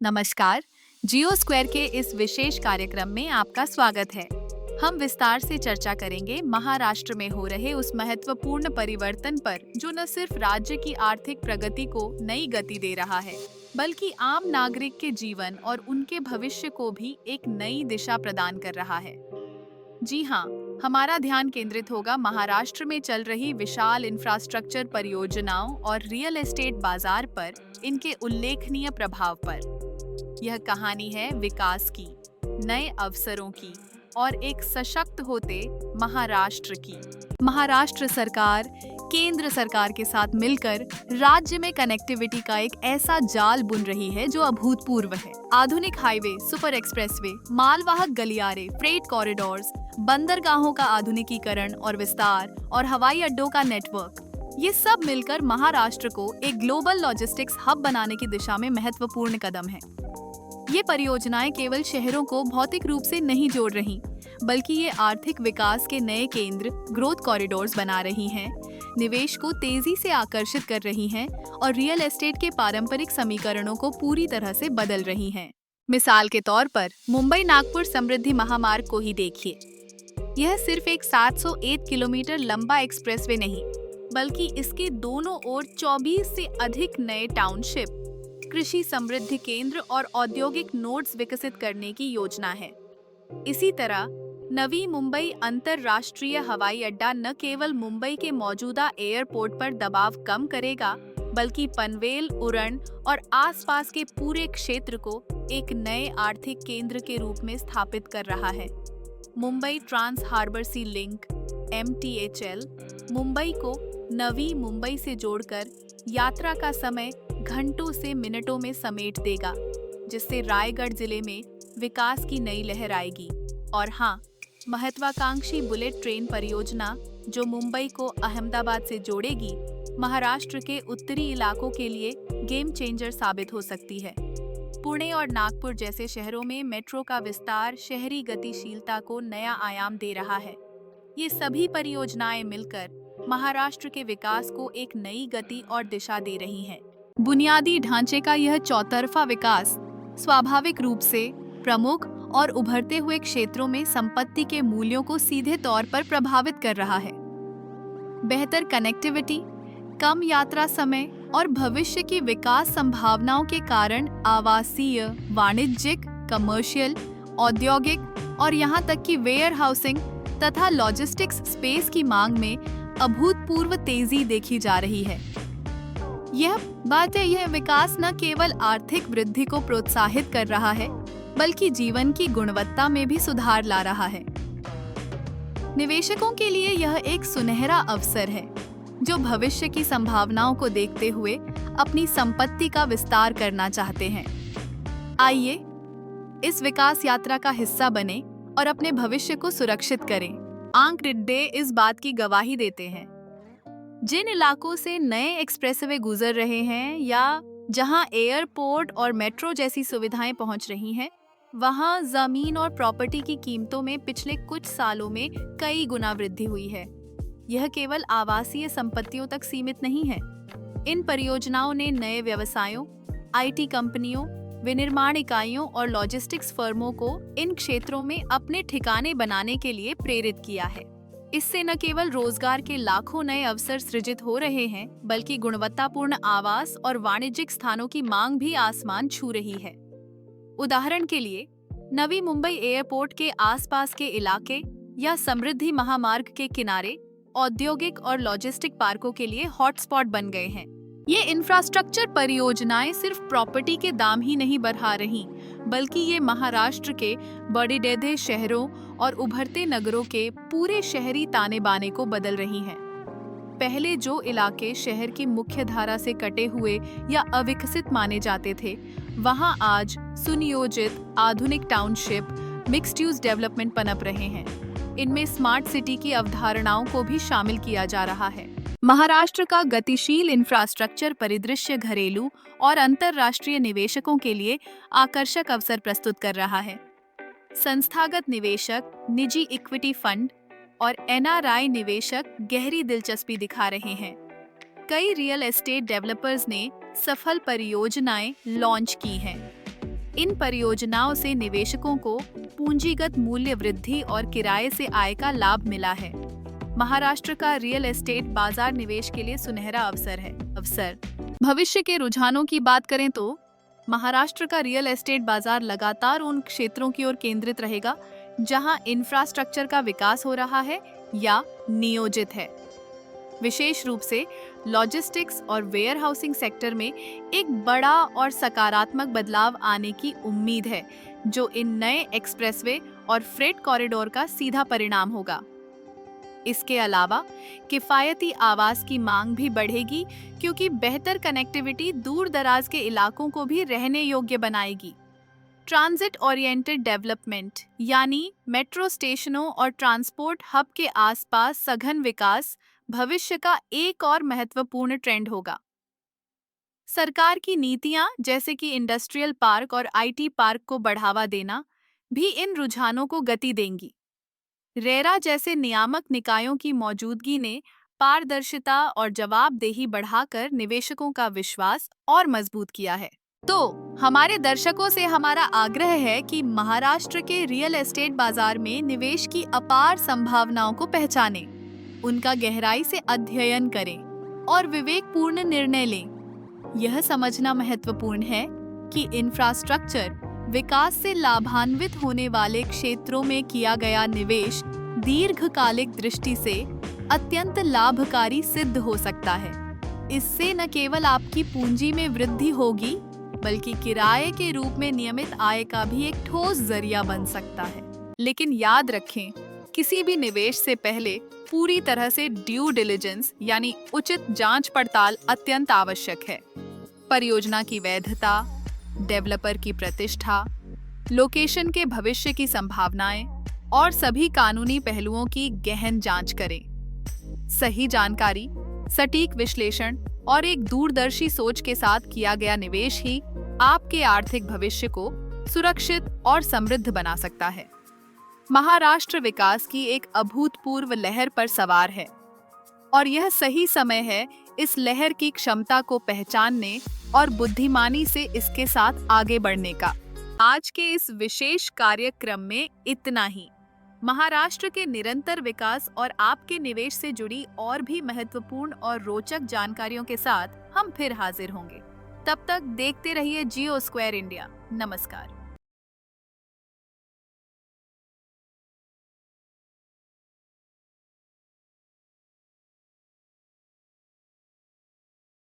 नमस्कार। जियो स्क्वायर के इस विशेष कार्यक्रम में आपका स्वागत है। हम विस्तार से चर्चा करेंगे महाराष्ट्र में हो रहे उस महत्वपूर्ण परिवर्तन पर जो न सिर्फ राज्य की आर्थिक प्रगति को नई गति दे रहा है, बल्कि आम नागरिक के जीवन और उनके भविष्य को भी एक नई दिशा प्रदान कर रहा है। जी हाँ, हमारा ध्यान केंद्रित होगा महाराष्ट्र में चल रही विशाल इंफ्रास्ट्रक्चर परियोजनाओं और रियल एस्टेट बाजार पर, इनके उल्लेखनीय प्रभाव पर। यह कहानी है विकास की, नए अवसरों की और एक सशक्त होते महाराष्ट्र की। महाराष्ट्र सरकार केंद्र सरकार के साथ मिलकर राज्य में कनेक्टिविटी का एक ऐसा जाल बुन रही है जो अभूतपूर्व है। आधुनिक हाईवे, सुपर एक्सप्रेसवे, मालवाहक गलियारे, फ्रेट कॉरिडोर्स, बंदरगाहों का आधुनिकीकरण और विस्तार और हवाई अड्डों का नेटवर्क, ये सब मिलकर महाराष्ट्र को एक ग्लोबल लॉजिस्टिक्स हब बनाने की दिशा में महत्वपूर्ण कदम है। ये परियोजनाएं केवल शहरों को भौतिक रूप से नहीं जोड़ रही, बल्कि ये आर्थिक विकास के नए केंद्र, ग्रोथ कॉरिडोर्स बना रही हैं, निवेश को तेजी से आकर्षित कर रही हैं और रियल एस्टेट के पारंपरिक समीकरणों को पूरी तरह से बदल रही हैं। मिसाल के तौर पर मुंबई नागपुर समृद्धि महामार्ग को ही देखिए। यह सिर्फ एक 701 किलोमीटर लंबा एक्सप्रेसवे नहीं, बल्कि इसके दोनों ओर 24 से अधिक नए टाउनशिप, कृषि समृद्धि केंद्र और औद्योगिक नोड्स विकसित करने की योजना है। इसी तरह नवी मुंबई अंतरराष्ट्रीय हवाई अड्डा न केवल मुंबई के मौजूदा एयरपोर्ट पर दबाव कम करेगा, बल्कि पनवेल, उरण और आसपास के पूरे क्षेत्र को एक नए आर्थिक केंद्र के रूप में स्थापित कर रहा है। Mumbai trans harbour sea link (MTHL) Mumbai को नवी मुंबई से जोड़कर यात्रा का समय घंटों से मिनटों में समेट देगा, जिससे रायगढ़ जिले में विकास की नई लहर आएगी। और हाँ, महत्वाकांक्षी बुलेट ट्रेन परियोजना जो मुंबई को अहमदाबाद से जोड़ेगी, महाराष्ट्र के उत्तरी इलाकों के लिए गेम चेंजर साबित हो सकती है। पुणे और नागपुर जैसे शहरों में मेट्रो का विस्तार शहरी गतिशीलता को नया आयाम दे रहा है। ये सभी परियोजनाएं मिलकर महाराष्ट्र के विकास को एक नई गति और दिशा दे रही हैं। बुनियादी ढांचे का यह चौतरफा विकास स्वाभाविक रूप से प्रमुख और उभरते हुए क्षेत्रों में संपत्ति के मूल्यों को सीधे तौर पर प्रभावित कर रहा है। बेहतर कनेक्टिविटी, कम यात्रा समय और भविष्य की विकास संभावनाओं के कारण आवासीय, वाणिज्यिक, कमर्शियल, औद्योगिक और यहाँ तक कि वेयर हाउसिंग तथा लॉजिस्टिक्स स्पेस की मांग में अभूतपूर्व तेजी देखी जा रही है। यह विकास न केवल आर्थिक वृद्धि को प्रोत्साहित कर रहा है, बल्कि जीवन की गुणवत्ता में भी सुधार ला रहा है। निवेशकों के लिए यह एक सुनहरा अवसर है, जो भविष्य की संभावनाओं को देखते हुए अपनी संपत्ति का विस्तार करना चाहते हैं। आइए इस विकास यात्रा का हिस्सा बने और अपने भविष्य को सुरक्षित करें। आंकड़े इस बात की गवाही देते हैं। जिन इलाकों से नए एक्सप्रेसवे गुजर रहे हैं या जहां एयरपोर्ट और मेट्रो जैसी सुविधाएं पहुंच रही हैं, वहां जमीन और प्रॉपर्टी की कीमतों में पिछले कुछ सालों में कई गुना वृद्धि हुई है। यह केवल आवासीय संपत्तियों तक सीमित नहीं है। इन परियोजनाओं ने नए व्यवसायों, IT कंपनियों, विनिर्माण इकाइयों और लॉजिस्टिक्स फर्मों को इन क्षेत्रों में अपने ठिकाने बनाने के लिए प्रेरित किया है। इससे न केवल रोजगार के लाखों नए अवसर सृजित हो रहे हैं, बल्कि गुणवत्तापूर्ण आवास और वाणिज्यिक स्थानों की मांग भी आसमान छू रही है। उदाहरण के लिए, नवी मुंबई एयरपोर्ट के आसपास के इलाके या समृद्धि महामार्ग के किनारे औद्योगिक और लॉजिस्टिक पार्कों के लिए हॉटस्पॉट बन गए हैं। ये इंफ्रास्ट्रक्चर परियोजनाएं सिर्फ प्रॉपर्टी के दाम ही नहीं बढ़ा रही, बल्कि ये महाराष्ट्र के बड़े शहरों और उभरते नगरों के पूरे शहरी ताने बाने को बदल रही हैं। पहले जो इलाके शहर की मुख्य धारा से कटे हुए या अविकसित माने जाते थे, वहां आज सुनियोजित आधुनिक टाउनशिप, मिक्स्ड यूज डेवलपमेंट पनप रहे हैं। इनमें स्मार्ट सिटी की अवधारणाओं को भी शामिल किया जा रहा है। महाराष्ट्र का गतिशील इंफ्रास्ट्रक्चर परिदृश्य घरेलू और अंतर्राष्ट्रीय निवेशकों के लिए आकर्षक अवसर प्रस्तुत कर रहा है। संस्थागत निवेशक, निजी इक्विटी फंड और NRI निवेशक गहरी दिलचस्पी दिखा रहे हैं। कई रियल एस्टेट डेवलपर्स ने सफल परियोजनाएं लॉन्च की हैं। इन परियोजनाओं से निवेशकों को पूंजीगत मूल्य वृद्धि और किराए से आय का लाभ मिला है। महाराष्ट्र का रियल एस्टेट बाजार निवेश के लिए सुनहरा अवसर है। भविष्य के रुझानों की बात करें तो महाराष्ट्र का रियल एस्टेट बाजार लगातार उन क्षेत्रों की ओर केंद्रित रहेगा जहां इंफ्रास्ट्रक्चर का विकास हो रहा है या नियोजित है। विशेष रूप से लॉजिस्टिक्स और वेयर हाउसिंग सेक्टर में एक बड़ा और सकारात्मक बदलाव आने की उम्मीद है, जो इन नए एक्सप्रेसवे और फ्रेट कॉरिडोर का सीधा परिणाम होगा। इसके अलावा किफायती आवास की मांग भी बढ़ेगी, क्योंकि बेहतर कनेक्टिविटी दूर दराज के इलाकों को भी रहने योग्य बनाएगी। ट्रांजिट ओरिएंटेड डेवलपमेंट यानी मेट्रो स्टेशनों और ट्रांसपोर्ट हब के आसपास सघन विकास भविष्य का एक और महत्वपूर्ण ट्रेंड होगा। सरकार की नीतियां जैसे कि इंडस्ट्रियल पार्क और आईटी पार्क को बढ़ावा देना भी इन रुझानों को गति देंगी। रेरा जैसे नियामक निकायों की मौजूदगी ने पारदर्शिता और जवाबदेही बढ़ाकर निवेशकों का विश्वास और मजबूत किया है। तो हमारे दर्शकों से हमारा आग्रह है कि महाराष्ट्र के रियल एस्टेट बाजार में निवेश की अपार संभावनाओं को पहचानें, उनका गहराई से अध्ययन करें और विवेकपूर्ण निर्णय लें। यह समझना महत्वपूर्ण है कि इंफ्रास्ट्रक्चर विकास से लाभान्वित होने वाले क्षेत्रों में किया गया निवेश दीर्घकालिक दृष्टि से अत्यंत लाभकारी सिद्ध हो सकता है। इससे न केवल आपकी पूंजी में वृद्धि होगी, बल्कि किराए के रूप में नियमित आय का भी एक ठोस जरिया बन सकता है। लेकिन याद रखें, किसी भी निवेश से पहले पूरी तरह से ड्यू डिलिजेंस यानी उचित जांच पड़ताल अत्यंत आवश्यक है। परियोजना की वैधता, डेवलपर की प्रतिष्ठा, लोकेशन के भविष्य की संभावनाएं और सभी कानूनी पहलुओं की गहन जांच करें। सही जानकारी, सटीक विश्लेषण और एक दूरदर्शी सोच के साथ किया गया निवेश ही आपके आर्थिक भविष्य को सुरक्षित और समृद्ध बना सकता है। महाराष्ट्र विकास की एक अभूतपूर्व लहर पर सवार है और यह सही समय है इस लहर की क्षमता को पहचानने और बुद्धिमानी से इसके साथ आगे बढ़ने का। आज के इस विशेष कार्यक्रम में इतना ही। महाराष्ट्र के निरंतर विकास और आपके निवेश से जुड़ी और भी महत्वपूर्ण और रोचक जानकारियों के साथ हम फिर हाजिर होंगे। तब तक देखते रहिए जियो स्क्वायर इंडिया। नमस्कार।